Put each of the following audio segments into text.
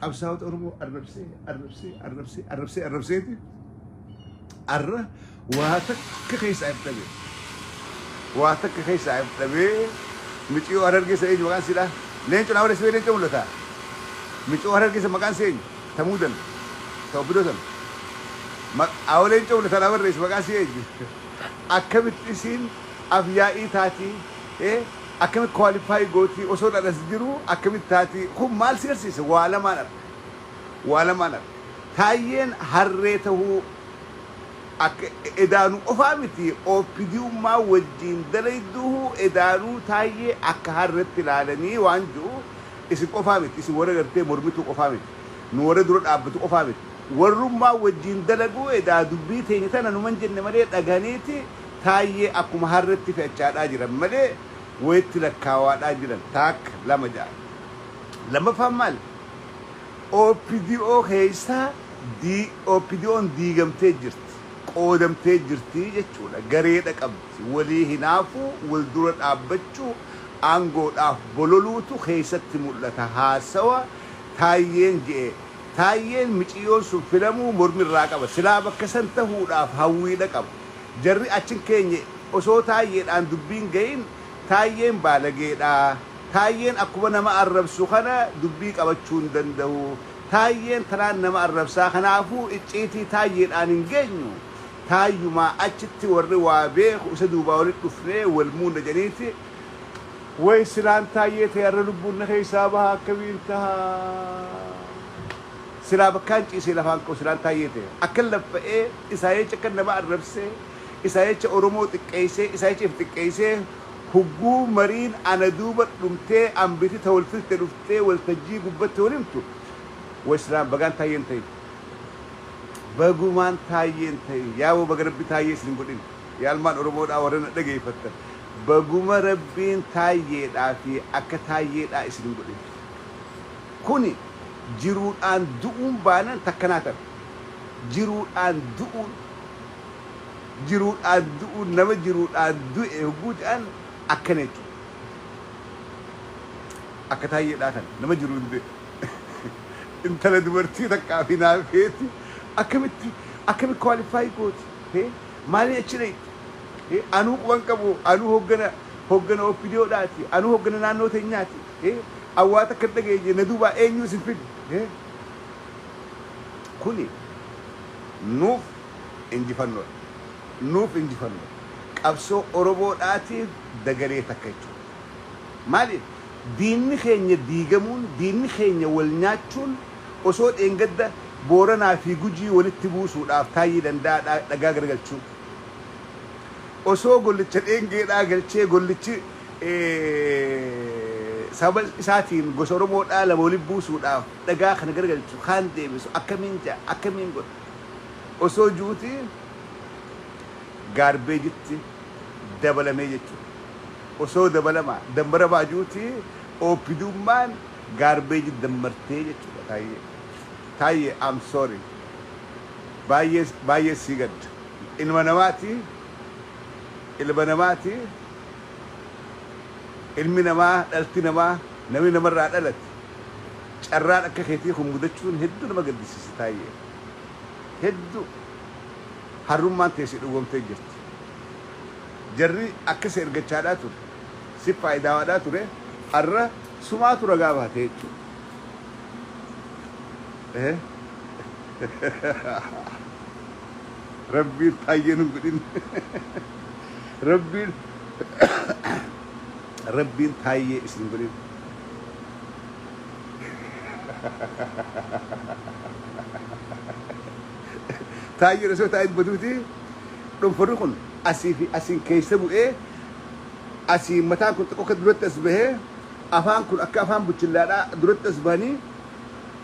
أبساط أربو الربسي الر وهاتك كيس عبتبي وهاتك كيس عبتبي متيو أررجس أيج مكان سلا لين تنا ورس بيرين تقول لتا متيو أررجس مكان سين تمودن توبدوتن ما أولين تقول لتا لا ورس مكان سين أكمل تسين أبيائي تاتي إيه أكمل كواليفاي قوتي أصول الأسجرو أكمل تاتي هم مال سيرسيس ولا مانر تاين هريته إدانو أفهمتي أو بديو ما وجين دليدوه إدانو تاي أكهرت العالمي وانجو اسم أفهمت اسم ورا قرتي مرمتو أفهمت نور درود أبتو أفهمت ورما وجين دلقو إدا دبيتي نتانا نمنجن نمريت أغانيتي تاي أكو مهرتي في أجاد أجرا ملي ويتلكاوات أجرا تاك لما جاء لما فهمال أو بديو هيسا دي أو بديو ديغمتي جرت قودمتي جرتي جتشولا غريدك أبتي ولي هنافو والدورة أبتشو أنغو أف بولولوتو خيست مولتا هاسوا تايين جي تايين مچيون سو فيلمو مرمي راقبا سلابا كسنتهو أف هاوي لكب جري أچن كيني أسو تايين أن دبين جين تايين بالغيدا تايين أكوبا نما أرب سوخنا دبيك أبتشون دندهو تايين تران نما أرب ساخنا أفو إچيتي تايين أننجينيو تايو ما أجتي وروا بيخ وسدوبا ولد كفري والمون جنيتي ويسلان تايي تيرلبون حسابها كبيرتها سلاب كانتي سلافانكو سلان تايي تي أكل لفئ إسايتش كن ما الربسه إسايتش أورومو تكيسه إسايتش فتكيسه هجو مرين أنا دوبت لمتة أم بيتي تولفت تلفته والتجي قبته ولمتو ويسلان بقان تايين تاي بغومان تايين تاي ياو بغربي تايي سنقولين يا المان أورومو دا ورنا دقي فتر بغوما ربين تايي دا في أكا تايي دا سنقولين كوني جيرون آن دؤون بانا تكناتر جيرون آن دؤون نما جيرون آن دؤ هجوج آن أكنيتو أكا تايي دا تن نما جيرون دؤ انت لدورتي تكافي نافيتي أكمل كواليفاي كوت هي مالي أشري هي أنو وانكبو أنو هجنا أوبيديو داتي أنو هجنا نانو تينياتي هي أواتا كتلقي ندوبا أينيو سنفيد هي كوني نوف إنجفنو أبسو أوروبو داتي دقري تكيتو مالي ديني خيني ديغمون ديني خيني والناتشون وصوت إنجدة بورنا في جوجي ونتبوس ودافتاي دندا دغاغر galchu oso golliche denge da galche golliche sabal isatin gosoro mo da la bolibus da daga khana gargalchu khan debisu akamin go oso juuti garbage ti dabala mejechu oso dabala dambara ba juuti o pidumman garbage dammarte jechu تاي I'm sorry بايس سيجد المناماتي البناماتي المنما التنما نمي نمر دلت شران اكخيتي خمودچون هدو نما قدس تاي هدو حرمان تيسي دوغمتي جرت جري اكسر گچاداتو سي فايدا وداتو ري ار سماتو رغاباتي ربي تايين قدين ربي تايي اسم قدين تايي رسول تايين بدوتي دون فرقون اسين كيسبو اسين متان كنت اوكد درت اسبه افان كن اكافان بوچلادا درت اسباني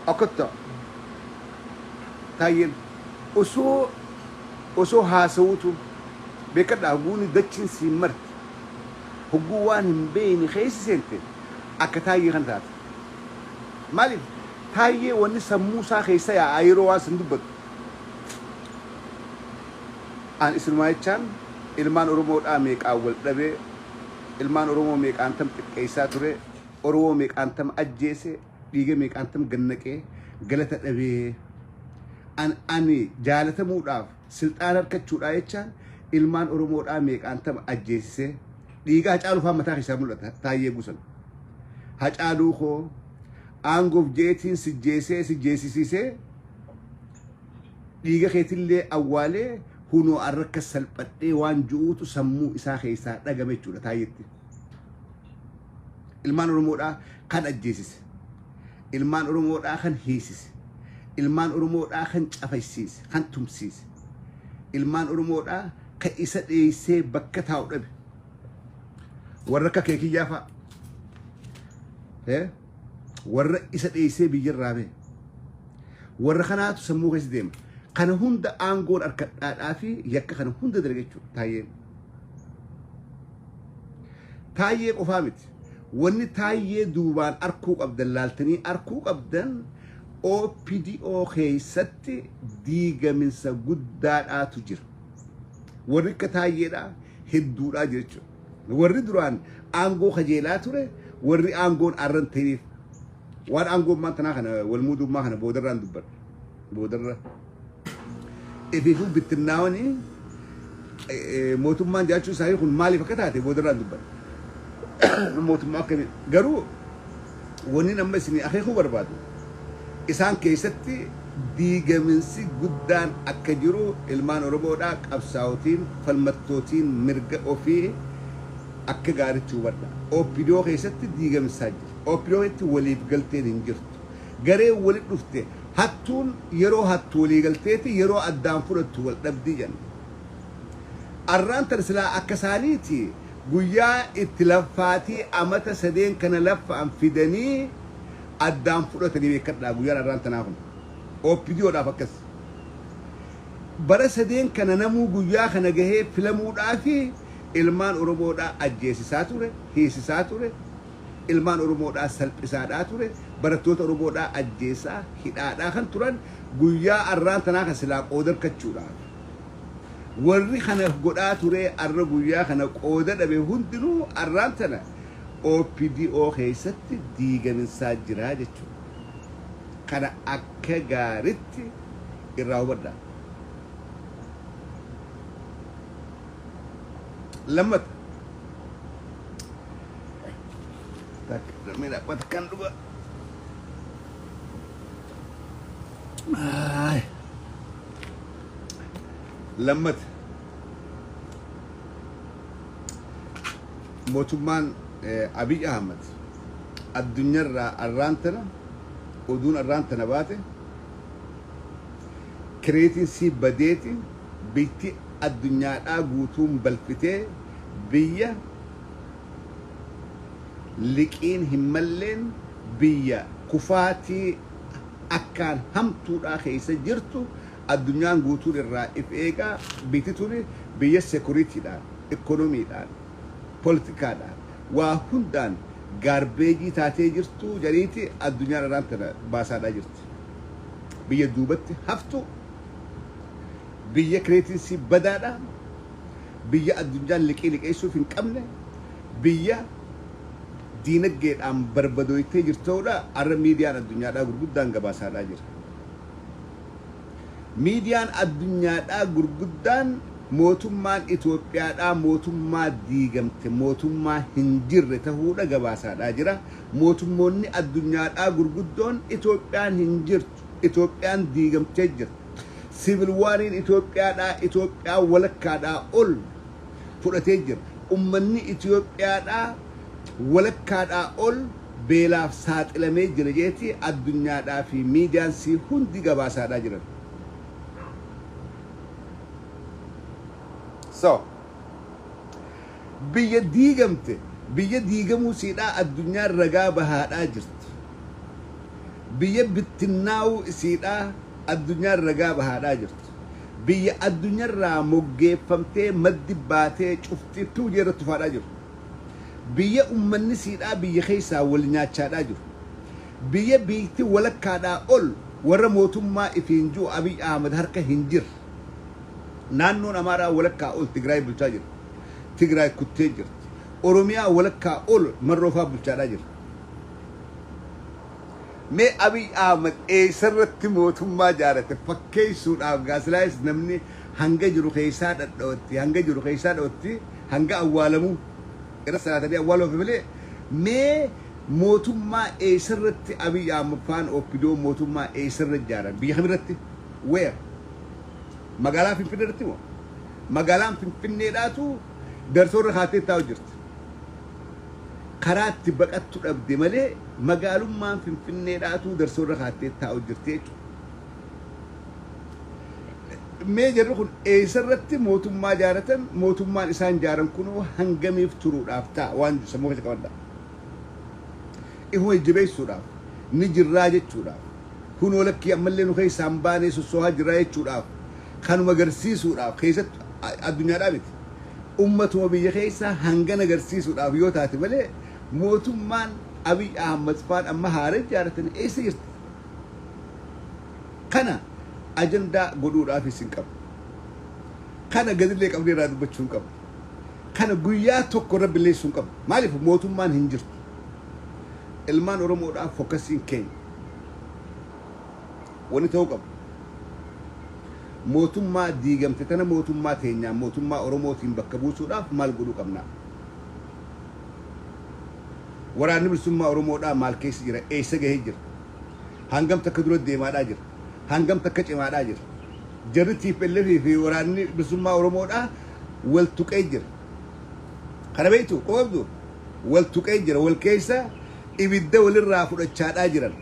اكتو تاين أسو هاسوتو بكرة أقولي دتشين سيمرت هجوان بيني خيس سنتين أكتاي غندات مالي تاي ونسا موسى خيسا يا أيروا سندبت أن إسماعيل كان إلمان أرومو أميك أول دبي إلمان أرومو ميك أنتم كيسا تري أرومو ميك أنتم أجيسي ديجي ميك أنتم جنكي galata dhabee ani jaalatamuudhaaf silxaan harkachuudhaa jechaan ilmaan Oromoodhaa meeqaan tama ajjeesisee dhiiga Hacaaluu fa'aa mataa keessaa mul'ata Taayyee Guusan. Hacaaluu koo aangoof jeetiin si jeesisisee dhiiga keetillee awwaalee hunoo arrakka salphadhee waan ju'uutu sammuu isaa keessaa dhagame jechuudha Taayyeetti. Ilmaan Oromoodhaa kan ajjeesise, ilmaan Oromoodhaa kan hiisise, ilmaan Oromoodhaa kan cafaysiise, kan tumsiise, ilmaan Oromoodhaa kan isa dheessee bakka taa'u dhabe. Warra akka keekiyyaa fa'a. Warra isa dheessee biyyarraa ba'e. Warra kanaatu sammuu keessa deema. Kana hunda aangoon harkadhaadhaa fi yakka kana hunda dalagachuudha Taayyeen. Taayyee qofaa miti. Wanni Taayyee duubaan arkuu qabdan laaltanii arkuu qabdan OPDO keessatti diigaminsa guddaadhaatu jira. Warri akka Taayyeedhaa hedduudhaa jira jechuudha. Warri duraan aangoo kajeelaa ture warri aangoon arran ta'eef waan aangoon maantanaa kana walmuudummaa kana boodarraan dubbadha. Boodarra. Efiifuu bittinnaawanii mootummaan jiraachuu isaanii kun maaliif akka taate boodarraan dubbadha. Mootummaa akkamii garuu wanni nama isin akeekuu barbaadu isaan keessatti diigaminsi guddaan akka jiru ilmaan Oromoodhaa qabsaa'otiin falmattootiin mirga ofii akka gaariitti hubadha. OPDO keessatti diigaminsaa jira. OPDO keessatti waliif galteen hin jirtu. Garee walitti dhufte hattuun yeroo hattu walii galteeti yeroo addaan fudhattu wal dhabdii jenna. Arraan tarsilaa akka isaaniiti guyyaa itti laffaatii amata sadeen kana laffaan fidanii addaan fudhatanii beekadhaa guyyaan arraan tanaa kun. OPDOodhaaf akkas. Bara sadeen kana namuu guyyaa kana gahee filamuudhaa fi ilmaan Oromoodhaa ajjeesisaa ture, hiisisaa ture, ilmaan Oromoodhaa salphisaadhaa ture, barattoota Oromoodhaa ajjeesaa, hidhaadhaa kan turan guyyaa arraan tanaa kan silaa qooda harkachuudhaaf. Warri kana godhaa ture arra guyyaa kana qooda dhabe hundinuu arraan tana OPDO keessatti diigaminsaa jiraa jechuudha. Kana akka gaariitti irraa hubadhaa. Lammat mira patkan dua lammat mootummaan Abiy Ahmed addunyaarraa arraantana oduun arraantana baate kireetiin si badeeti bitti addunyaadhaa guutuun balfitee biyya liqiin hin malleen biyya kufaatii akkaan hamtuudhaa keessa jirtu addunyaan guutuun irraa if eegaa bitti turi biyya sekuritiidhaan, ekonomiidhaan, politikaadhaan waa hundaan gaarbeejii taatee jirtu jariiti addunyaan irraan tana baasaadhaa jirti. Biyya duubatti haftu biyya kireetiinsi badaadha, biyya addunyaan liqeessuuf hin qabne, biyya diinagdeedhaan barbadooytee jirtuudha. Arra miidiyaan addunyaadhaa gurguddaan gabaasaadhaa jira. Miidiyaan addunyaadhaa gurguddaan mootummaan Itoophiyaadhaa mootummaa diigamte, mootummaa hin jirre ta'uudha gabaasaadhaa jira. Mootummoonni addunyaadhaa gurguddoon Itoophiyaan hin jirtu, Itoophiyaan diigamtee jirti. Civil Wariin Itoophiyaa walakkaadhaa ol fudhatee jira. Ummanni Itoophiyaadhaa walakkaadhaa ol beelaaf saaxilamee jira jeeti addunyaadhaa fi miidiyaan si hundi gabaasaadhaa jiran. So biyya diigamte biyya diigamuu siidhaa addunyaan ragaa bahaadhaa jirti. Biyya bittinnaa'uu isiidhaa addunyaan ragaa bahaadhaa jirti. Biyya addunyaarraa moggeeffamtee maddi baatee cuftii tuujee irratti tufaadhaa jiru. Biyya ummanni siidhaa biyya keessaa wal nyaachaadhaa jiru. Biyya biitti walakkaadhaa ol warra mootummaa ifiin jiru Abiy Ahmed harka hin jirre. Naannoon Amaaraa walakkaa ol Tigraay bulchaa jira. Tigraay kuttee jirti. Oromiyaa walakkaa ol Marroofaa bulchaadhaa jira. mee Abiy Ahmed eessarratti mootummaa jaarate fakkeessuudhaaf gaasilaayis namni hanga jiru keessaa dhadhootti hanga awwaalamuu irra salaatanii awwaaluuf malee mee mootummaa eessarratti Abiy Ahmed faan oppidoo mootummaa eessarra jaaran biyya kamirratti where magaalaa Finfinneetti moo magaalaan Finfinneedhaatu darsoorra kaatee taa'u jirti karaatti baqattu dhabde malee magaalummaan Finfinneedhaatu darsoorra kaatee taa'u jirti jechuudha. Mee jarri kun eessarratti mootummaa jaaratan mootummaan isaan jaaran kunoo hangamiif turuudhaaf ta'a waan sammuu keessa qabadha. Ihuma jabeessuudhaaf ni jirraa jechuudhaaf kunoo lakkii ammallee nu keessaan baanee sossoohaa jirraa jechuudhaaf kanuma agarsiisuudhaaf keessatti addunyaadhaa miti. Ummatuma biyya keessaa hangan agarsiisuudhaaf yoo taate malee mootummaan Abiy Ahmed faan amma haara jaaratan eessa jirti? Kana ajandaa godhuudhaaf isin qabu. Kana gadillee qabnee irraa dubbachuu hin qabu. Kana guyyaa tokko irra billeessuu hin qabu. Maaliif mootummaan hin jirtu? Ilmaan Oromoodhaaf fokkasiin keenya. Wanni ta'uu qabu. Mootummaa diigamte tana mootummaa teenyaan mootummaa Oromootiin bakka buusuudhaaf maal godhuu qabna? Waraanni bilisummaa Oromoodhaa maal keessa jira? Eessa gahee jira? Hangam takka dura deemaadhaa jira? Hangam takka cimaadhaa jira? Jarri TPLF fi waraanni bilisummaa Oromoodhaa wal tuqee jira. Kana beektu qoobdu wal tuqee jira wal keessa ibidda walirraa fudhachaadhaa jiran.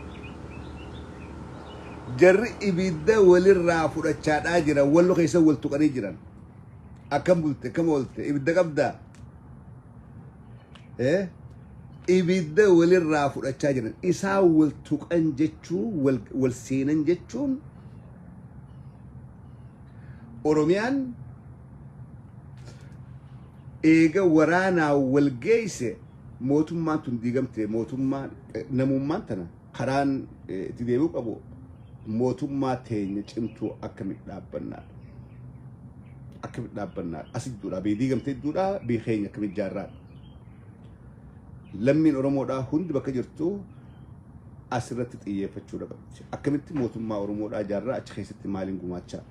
Jarri ibidda walirraa fudhachaadhaa jiran wallo keessa wal tuqanii jiran. Akkam bulte kam oolte ibidda qabdaa? Ibidda walirraa fudhachaa jiran isaa wal tuqan jechuu wal seenan jechuun Oromiyaan eega waraanaa wal geesse mootummaan tun diigamte mootummaan namummaan tana karaan itti deebi'uu qabu mootummaa teenya cimtuu akkamitti dhaabbannaa asii duudhaa bii diigamtee duudhaa bii keenya akkamitti jaarraa lammiin Oromoodhaa hundi bakka jirtu asirratti xiyyeeffachuudha qabdi. Akkamitti mootummaa Oromoodhaa jaarraa achi keessatti maaliin gumaachaa?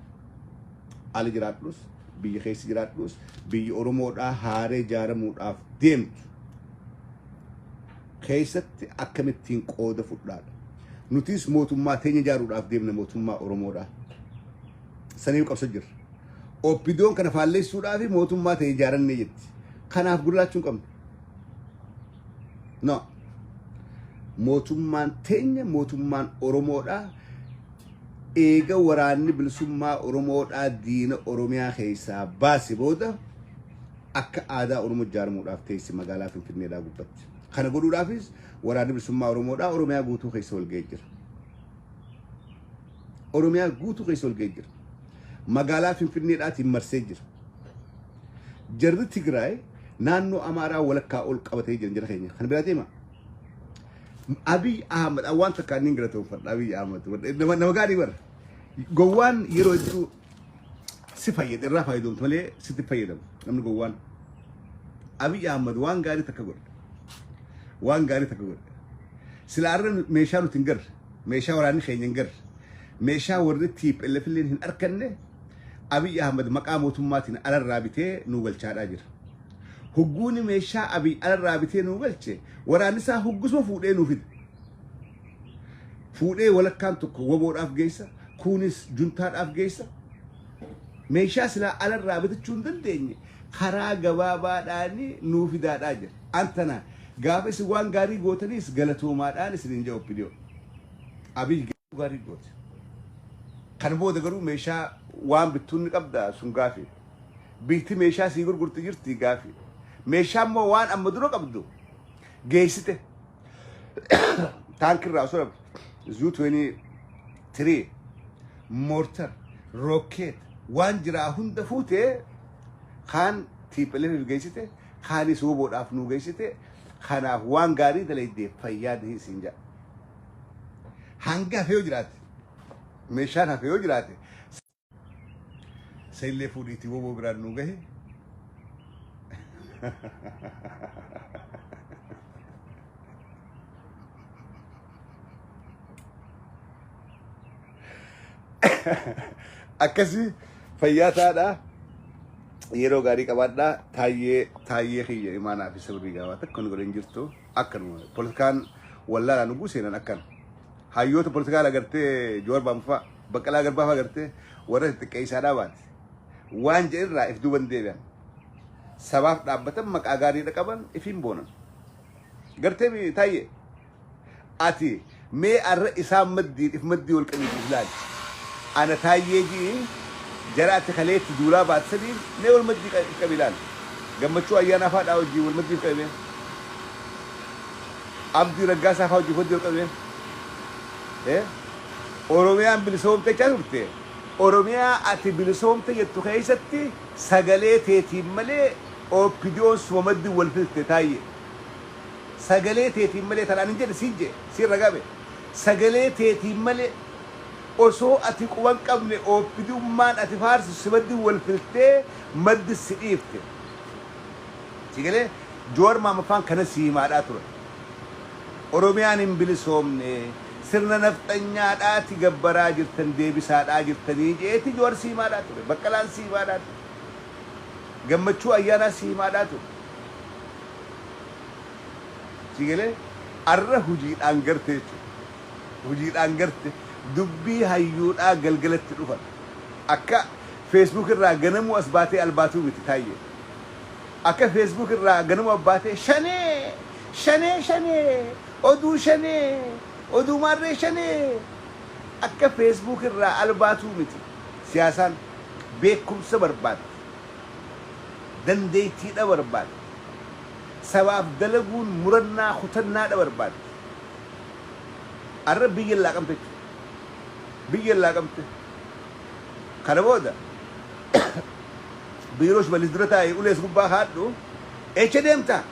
Ali jiraadhus biyya keessa jiraadhus biyya Oromoodhaa haaree ijaaramuudhaaf deemtu keessatti akkamittiin qooda fudhaadha. Nutis mootummaa teenya ijaaruudhaaf deemna mootummaa Oromoodhaa. Saniif qabsa jirra. Oppidoon kana faalleessuudhaa fi mootummaa teenya ijaarannee jetti. Kanaaf gurraachuun qabna. No. Mootummaan teenya mootummaan Oromoodhaa eega waraanni bilisummaa Oromoodhaa diina Oromiyaa keessaa baase booda akka aadaa Oromoo ijaaramuudhaaf teessi magaalaa Finfinneedhaa gubbatti. Kana godhuudhaafis waraanni bilisummaa Oromoodhaa Oromiyaa guutuu keessa wal ga'ee jira. Oromiyaa guutuu keessa wal ga'ee jira. Magaalaa Finfinneedhaatiin marsee jira. Jarri Tigraay naannoo Amaaraa walakkaa ol qabatee jiran jira keenya. Kan biraa deema. Abiy Ahmed waan takkaan niin galatoomfadha Abiy Ahmed nama gaarii bara. Gowwaan yeroo jiru si fayyada irraa fayyadamtu malee sitti fayyadamu namni gowwaan. Abiy Ahmed waan gaarii takka godha. Waan gaarii takka godha. Silaarra meeshaa nuti hin garre meeshaa waraanni keenya hin garre meeshaa warri TPLF illee hin arkanne Abiy Ahmed maqaa mootummaatiin alarraa bitee nu galchaadhaa jira. Hugguuni meeshaa Abiy alarraa bitee nu galche waraanni isaa huggusuma fuudhee nuuf fide. Fuudhee walakkaan tokko waboodhaaf geessa kunis juntaadhaaf geessa. Meeshaa silaa alarraa bitachuu hin dandeenye karaa gabaabaadhaan nuuf fidaadhaa jira. Antana gaafa isin waan gaarii gootanis galatoomaadhaan isin hin jawaabidoo. Abiy gaarii goote. Kan booda garuu meeshaa waan bittuun qabda sun gaafii. Biitti meeshaa sii gurgurti jirti gaafii. Meeshaa immoo waan amma dura qabdu geessite. Taankirraa osoo dhabdu Zu-23 mortar rocket waan jiraa hunda fuutee kaan TPLF geessite kaanis woboodhaaf nu geessite. Kanaaf waan gaarii dalaydee fayyaa siin jedha. Hanga hafee yoo jiraate meeshaan hafee yoo jiraate seellee fuudhiitii woboo biraan nu gahe. أكسي فياتا دا يرو غاري كبادا تايي خي إيمانا في سوري غاواتا كون غرين جرتو أكن بوليتيكان ولا لا نغوسينا أكن هايوت بوليتيكال أغرتي جوار بامفا بقلا أغر بافا أغرتي ورد كيسا دابات وان جئر را إفدو بندي سبب دابتم مك أغاري ركبان إفين بونا غرتي بي تايي آتي مي أر إسام مدي إف مدي والكمي بفلاد أنا تايي جي جرأت خليت دولا بعد سبيل مي والمدي كبيلان قمت شو أيانا فات أو جي والمدي كبيلان عبدي رقاسة فاو جي فدي والكبيلان إيه أوروميان بلسوم تجاربتي أوروميا أتي بلسوم تجتخيستي سجلة تيتم ملء أو بديوس ومدي والفلت تايي سجلة تيتم ملء ترى نجد سير رقابه سجلة تيتم ملء أوسو أتي قوان كمل أو بديو مان أتي فارس سمدي والفلت مد السقيفت سجلة جور ما مفان كنا سيما أترى أوروميان بلسوم نه سرنا نفتنيا داتي جبرا جرتن دي بساد اجرتني جيتي جور سيما داتو بكلان سيما داتو گمچو ايانا سيما داتو سيگله ار حجيد انگرته حجيد انگرته دبي هيودا گلگلت دفن اكا فيسبوك را گنمو اسباتي الباتو بتتاي اكا فيسبوك را گنمو اباتي شني اودو شني ودو مارشني أكا فيسبوك الرا الباتو متي سياسان بيكم سبرباد دنديتي دا برباد سباب دلقون مرنا خطنا دا برباد الرب بيجي الله قمت خربودا بيروش بالإدرتا يقول يسكب باخاتو ايش ديمتا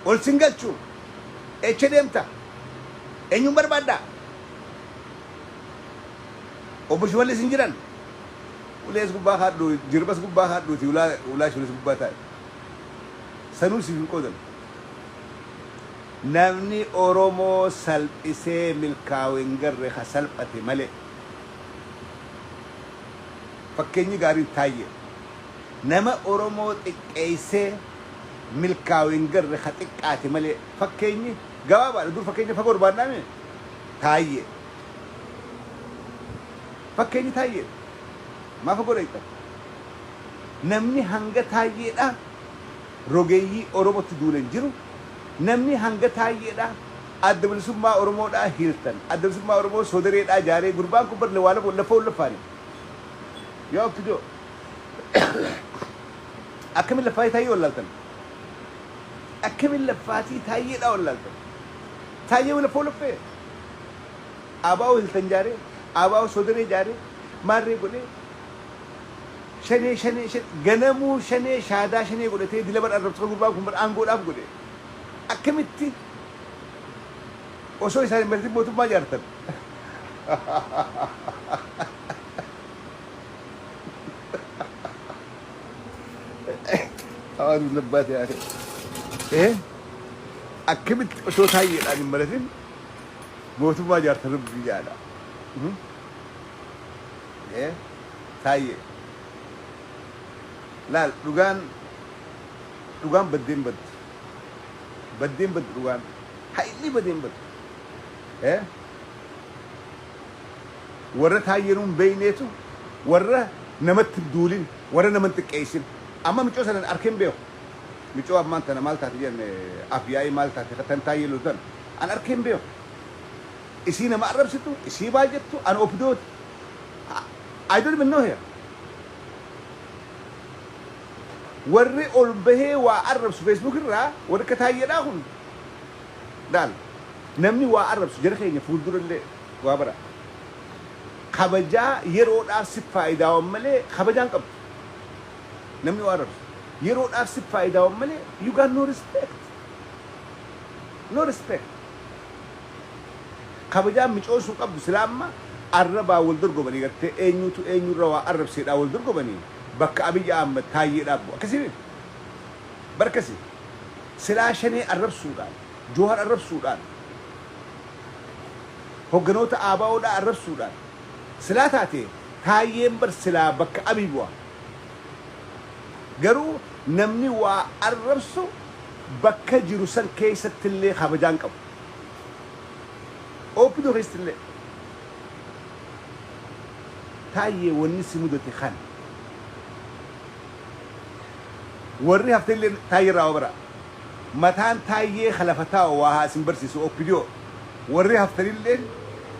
قول سنجلتشو ايش ديمتا Enyum berbada. Obo shwale sinjiran. Ules gubba hadu, jirbas gubba hadu, ti ula shwale gubba ta. Sanu sifin kodan. Namni Oromo salp ise milkawen garre khasalpati male. Fakkenyi gari taye. Nama Oromo ise milkawen garre khatikati male. Fakkenyi جواب دور فكيني فكور برنامج تايي فكيني تايي ما فكور إيتا نمني هنگا تايي دا روجي أورومو تدولن جرو نمني هنگا تايي دا أدبل سما أورومو دا هيرتن أدبل سما أورومو سودري دا جاري غربان كبر لوالا ولا فول لفاري يا بتجو أكمل لفاي تايي ولا لتن أكمل لفاتي تايي دا ولا لتن تايي ولا فول لفه أباو هلتن جاري أباو سودري جاري ماري بولي شني غنمو شني شادا شني بولي تي دلبر أرب تقول غربان كبر أنغول أب بولي أكملتي وشو يساري مرتي بوتو ما جارتن هذا نبات يا أخي إيه أكمل شو تايي أنا مرتين بوتو ما جارتن ربي جانا إيه تايي لا لغان بدين لغان حيني بدين بد إيه ورا تايرون بيناتو ورا نمت الدولين ورا نمت الكيسين أما متجوز أنا أركين بيو متجوز أب مانتنا مالتا تيجي أبياي مالتا تختن تايلو دن أنا أركين بيو إسينا ما أقرب ستو إسي باجتو أنا أبدوت I don't even know here وري أول به وأقرب في فيسبوك الرا ورا كتايي داهم دال نمني وأقرب جرخيني فولدر اللي وابرا خبجا يرود أرسب فايدة وملء خبجان كم نمني وأقرب يرود أرسب فايدة وملء you got no respect خبجا مش أوسو كم سلامة أربعة ولدر قبني قلت إنيو روا أرب سيد أول در قبني بك أبي أحمد تايي رابو كسي بركسي سلاشني أرب سودان جوهر أرب سودان هو جنوت آباو دا أرب سودان سلاتاتي تايم بر سلا بك أبي بوا قرو نمني وأربسو بك جروسان كيسة اللي خبجان كم أو بدو خيست اللي تايي ونسي مدتي خان وري هفتي اللي تايي راوبرا متان تايي خلفتا وها سنبرسيسو أو بدو وري هفتي اللي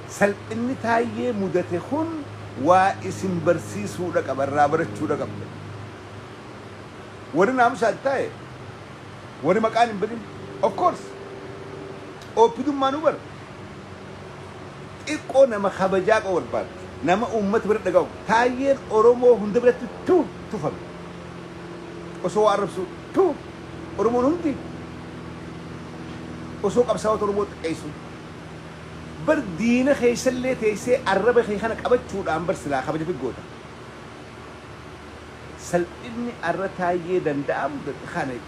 سل إني تايي مدتي خون واسم برسيسو لك برابرت شو لك وري نام سالتاي وري مكان بدين of course أو بدو مانوبر إيكو نما خبجاك أول بار نما أمة برد لقاو تاير أورومو هند برد تو تفهم وسو عربسو تو أورومو هندي وسو قبساوت أورومو تقيسو بردينا خيسلة تيسي عربي خيخانك أبد شو الأمبر سلا خبجة في الجودة سل إني أرتاي دندام خانك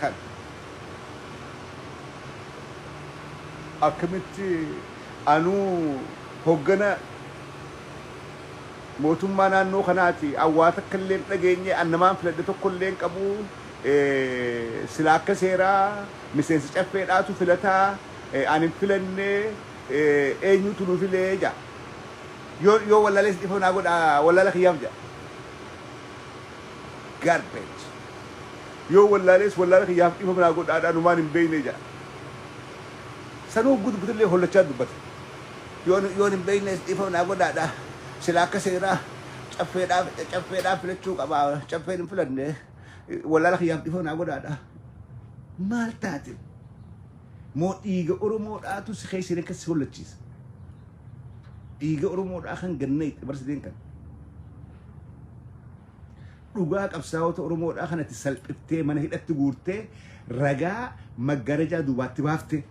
خان أكملتي أنو هجنا موتوما نانو خناتي أواتك كلين نجيني أن ما فلدتو كلين كابو سلاك سيرا مسنس شفيت أتو فلتا أنا فلني أنيو تلو فيليجا يو ولا ليس يفون أقول ولا لك يفجع garbage يو ولا ليس ولا لك يفون أقول أنا نمان بينيجا سنو قد لي هلا شاد بس يون بين يفهم أقول هذا سلاك سيرا شفينا فلتشوك أبا شفينا فلني ولا لك يفهم أقول هذا مال تاتي موت إيجا أورمو أتو سخيس لك سهولة تشيز إيجا أورمو أخن جنيت برس دين كان رجاك أبساوت أورمو أخن تسلب إبتة من هيدا تقولته رجع مجرجا دوبات بافتة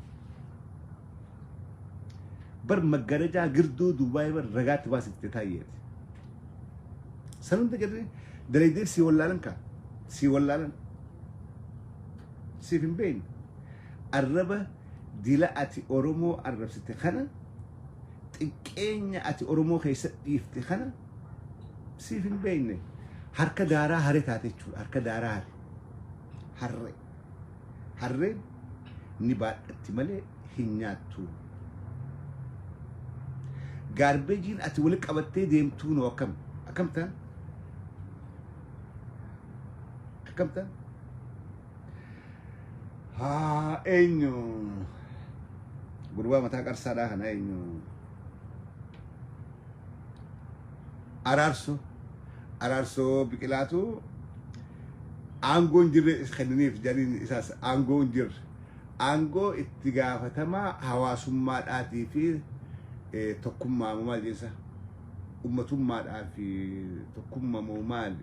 بر مجرجا قردو دبي بر رجعت باس تتايد سنون تجري دريدير سي ولا لنكا سي ولا لن سي فين بين الربا دلا أتي أورومو الرب ستخنا تكينيا أتي أورومو خيس يفتخنا سي فين بين حركة دارا هري تاتيشو حركة دارا هري نبات التمالي هنياتو garbage at ولك أبتة ديم تون وكم أكمتها ها إنيو بروا متى كرسالة هنا إنيو أرارسو بكلاتو أنغون جر خليني في جالين إساس أنغون جر أنغو اتجاه فتما حواسمات آتي في تكمّا ممال جنسا أمة في تكمّا ممال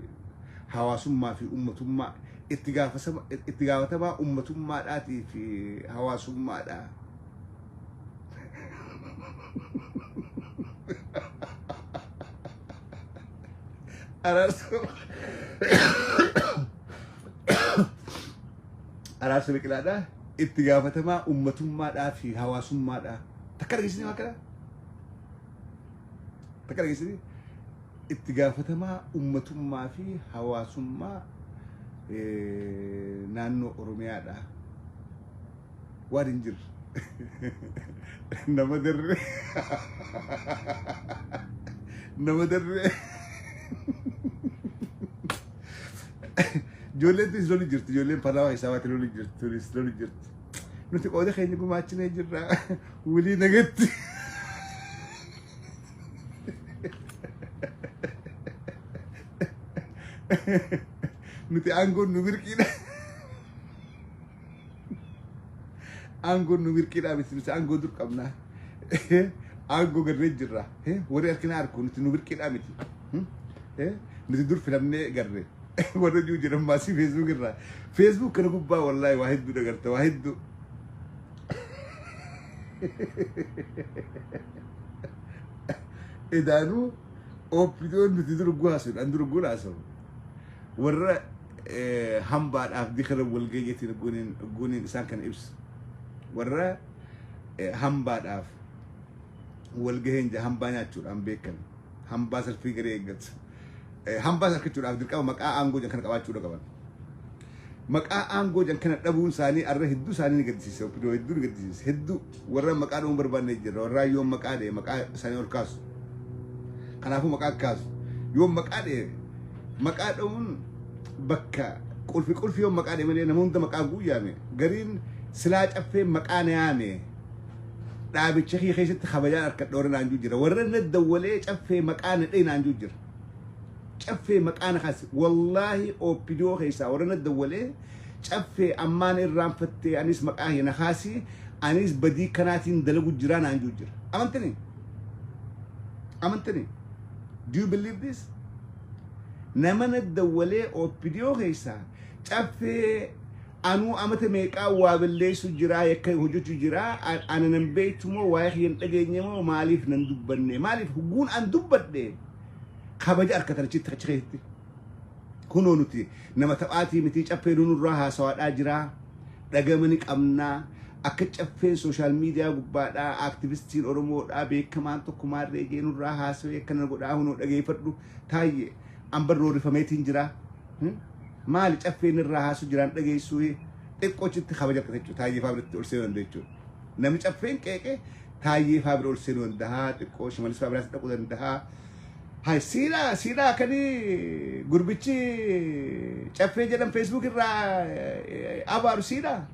حواسمّا في أمة اتجاه تبع أمة آتي في حواسمّا أراسو بكلا اتجاه تبع أمة في حواسمّا تكرر جسني ما كذا تكلم يصير اتجاهته ما أمة ما في حواس ما نانو أورميا ده وارنجر نمدر جولين تزولي جرت جولين فراغ حسابات لولي جرت نتي قودة خيني بماتشنا جرا ولي نجت نتي أنغون نوير كده بس أنغون دور كمنا أنغون قرر جرا وري أركنا أركون نتي نوير كده متي نتي دور فيلمنا قرر ورا جو جرم ماسي فيسبوك كنا كوبا والله واحد دو دقرت واحد دو إدانو أو بدون نتدرو قاسم أندرو قاسم ورا هم بعد أفدي خرب والجيتي نقولين إنسان كان إبس ورا هم بعد أف والجهين جا هم بانياتشور هم بيكن هم باس الفكرة يجت هم باس الكتشور عبد الكريم مكا أنجو جن كان كواتشور كمان مكا أنجو جن كان أبون ساني أره هدو ساني نقدسيس أو بدو هدو نقدسيس هدو ورا مكا نوم بربان نجر ورا يوم مكا ده مكا ساني أوركاس كان أفو مكا كاس يوم مكا ده مكا دون بكا كل في يوم مكا ده من نمون ده مكا قوي يامي قرين سلاج أفهم مكا نيامي دابي شيخي خيست خبجان أركض دورنا عن جوجرة ورنا الدولة شفه مكان دين عن جوجرة شفه مكان خاص والله أو بيدو خيسا ورنا الدولة شفه أمان الرام فتة أنيس مكان خاصي أنيس بدي كناتين دلو جيران عن جوجرة أمنتني do you believe this نمن الدولة أو بيدو خيسا شفه أنو أمتى ميكا وابلي سجرا يكن هجوت جرا أنا نبيت مو وايخ ينتجني مو ماليف نندبني ماليف هجون أن دبدي خبج أركتر شيء تخشيتي كونو نتي نما تبعتي متي أبيرون الراها سواء أجرا رجمنك أمنا أكتش أفين سوشيال ميديا ببعدا أكتيفيستين أورمو أبي كمان تو كمار رجين الراها سوي كنا نقول أهونو رجي فردو تاي أمبر روري فميتين جرا مالي أفين الراها سجران رجي سوي تكوش تخبج أركتر تاي فابرت أرسلون ديتشو نمش أفين كيكه تاي فابر أرسلون ده تكوش مالس فابرت تقولن ده هاي سيرا كني غربتشي شافي جدًا فيسبوك الرا أبارو سيرا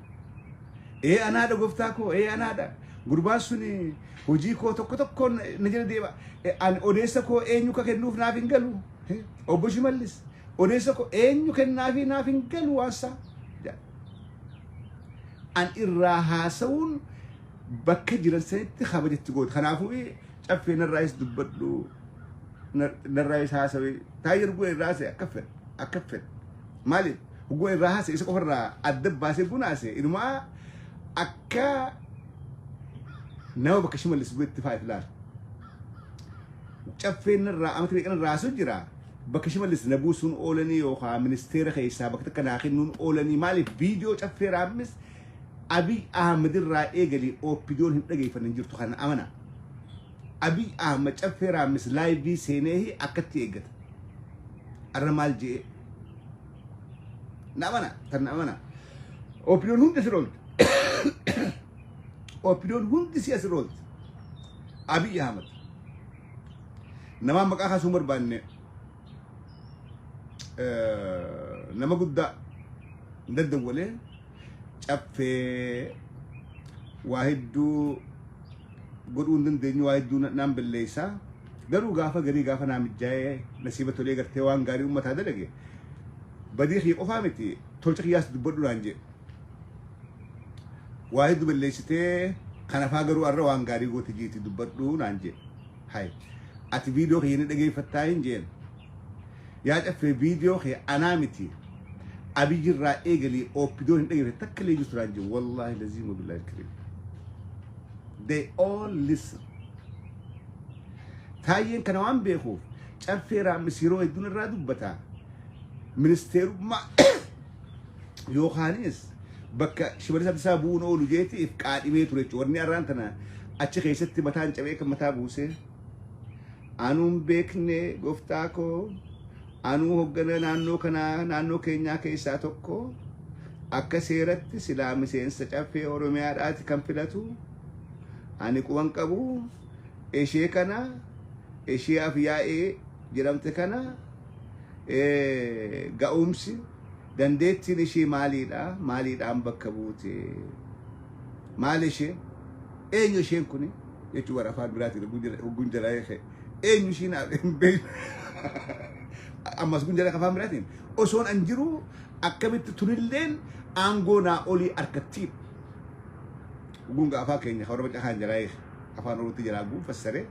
إيه أنا هذا قفتاكو إيه أنا هذا غرباسوني هجيكو تكو نجل ديبا أن أوديسكو إيه نيوكا كنوف نافينجلو أو بوشماليس أوديسكو إيه نيوكا نافينجلو واسا أن الراهاسون بكجرن سنتي خبرت تقول خنافوي شافين الرئيس دبدلو الرئيس هاسوي تاير قوي الرئيس أكفل مالي قوي الرئيس إيش كفر الدب باسي بناسي إنما أكا نو بكشمل الأسبوع التفاعل فلان شافين أمتى بيكون الرئيس جرا بكشمل النبوسون أولاني وخا منستير خيسا بكتك ناخين نون أولاني مالي فيديو شافين رامس أبي أحمد الرئيس قالي أو فيديو هم لقي فننجر تخان أمانة أبي أحمد شفيرا مس لايفي سينه أكتيجت الرمال جي نامنا تنامنا أوبيون هم تسرول أوبيون هم تسيسرول أبي أحمد نما مكاها سمر بانه نما قد ندد وله شفي واحد دو قدون دن دنيو واحد دون نام بالليسا قالوا قافة قري قافة نام الجاي نسيبة تولي قرتي وان قاري أمة هذا لقي بدي خي قفامتي تولتك ياس دبردو لانجي واحد بالليستي كان فاقروا أرى وان قاري قوتي جيتي دبردو لانجي هاي أتي فيديو خي ندقي فتاين جين ياج في فيديو خي أنامتي أبي جرى إيقلي أو بدو ندقي فتاكلي جسر لانجي والله لزيم بالله الكريم they all listen. تاين كانوا عم بيخوف. شافيرا مسيرو يدون الرادو بتا. منستيرو ما يوخانيس بكا شبري سابون أولو جيتي إفكار إميتو ريتش ورني أرانتنا أتشي خيستي بتان شبيك متا بوسي أنو بيكني قفتاكو أنو هقنا نانو كينيا كيسا توكو أكا سيرت سلامي سينسا شافي أوروميار آتي كم فلاتو أنا كوان كابو إيشي كنا إيشي أفياء جرمت كنا قاومسي دندتي نشي مالي دا أم بكبوتي مالشي إيه يشين كوني يجوا ورفات براتي وجنجلا يخي إيه يشين أما سجنجلا كفام براتين أصون أنجرو أكملت تنيلين أنغونا أولي أركتيب gunga apa kayaknya kalau baca hanjarai apa nuruti jalagu fasare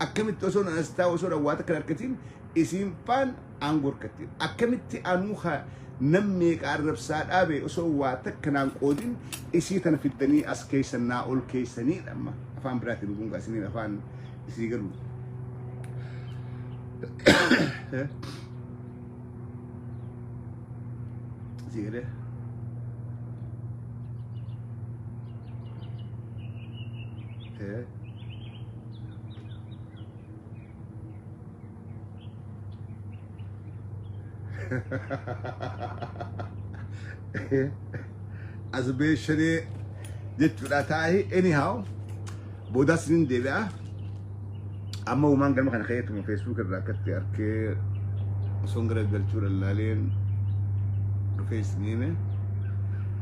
akamit toson anasta osora wata kelar ketin isimpan anggur ketin akamit anuha nammi qarab saad abe oso wata kanan qodin isitan fitani askaysana ul kaysani amma afan brati gunga sinin afan isigaru sigare Asbeshani jechuudha taa'ee anyhow booda sinin deebi'a amma uumaan galma kana keeyatuma Facebook irraa akkatti arkee son gara galchuu lallaaleen dhufee isiniime